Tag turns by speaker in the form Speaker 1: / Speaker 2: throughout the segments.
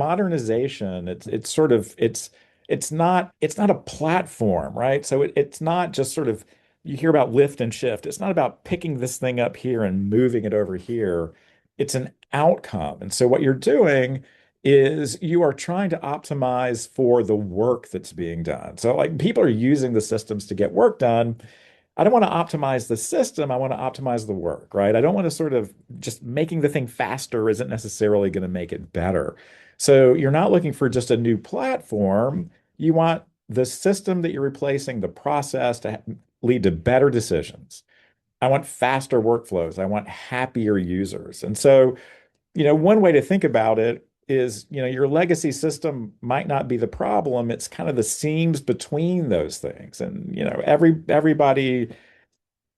Speaker 1: modernization, it's not a platform, right? So it's not just sort of you hear about lift and shift. It's not about picking this thing up here and moving it over here. It's an outcome. And so what you're doing is you are trying to optimize for the work that's being done. So like people are using the systems to get work done. I don't want to optimize the system. I want to optimize the work, right? I don't want to sort of just making the thing faster isn't necessarily going to make it better. So you're not looking for just a new platform. You want the system that you're replacing, the process to lead to better decisions. I want faster workflows. I want happier users. And so, one way to think about it is, your legacy system might not be the problem. It's kind of the seams between those things. And, everybody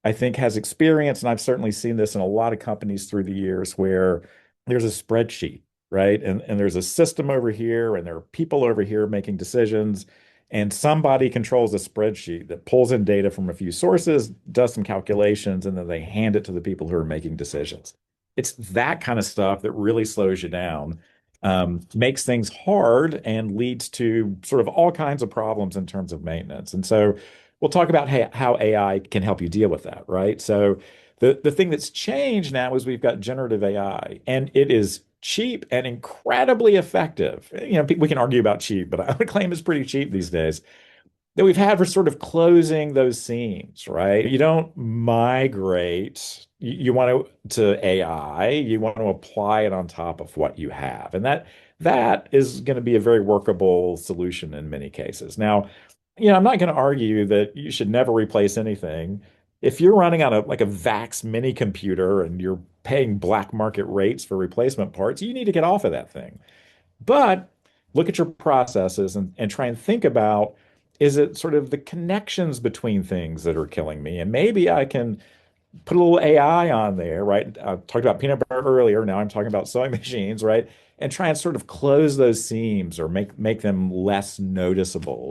Speaker 1: I think has experience, and I've certainly seen this in a lot of companies through the years where there's a spreadsheet, right? And there's a system over here, and there are people over here making decisions, and somebody controls a spreadsheet that pulls in data from a few sources, does some calculations, and then they hand it to the people who are making decisions. It's that kind of stuff that really slows you down, makes things hard, and leads to sort of all kinds of problems in terms of maintenance. And so we'll talk about how AI can help you deal with that, right? So the thing that's changed now is we've got generative AI, and it is cheap and incredibly effective. We can argue about cheap, but I would claim it's pretty cheap these days. That we've had for sort of closing those seams, right? You don't migrate. You want to AI, you want to apply it on top of what you have. And that is going to be a very workable solution in many cases. Now, I'm not going to argue that you should never replace anything. If you're running on a VAX mini computer and you're paying black market rates for replacement parts, you need to get off of that thing. But look at your processes and try and think about, is it sort of the connections between things that are killing me? And maybe I can put a little AI on there, right? I talked about peanut butter earlier. Now I'm talking about sewing machines, right? And try and sort of close those seams or make them less noticeable.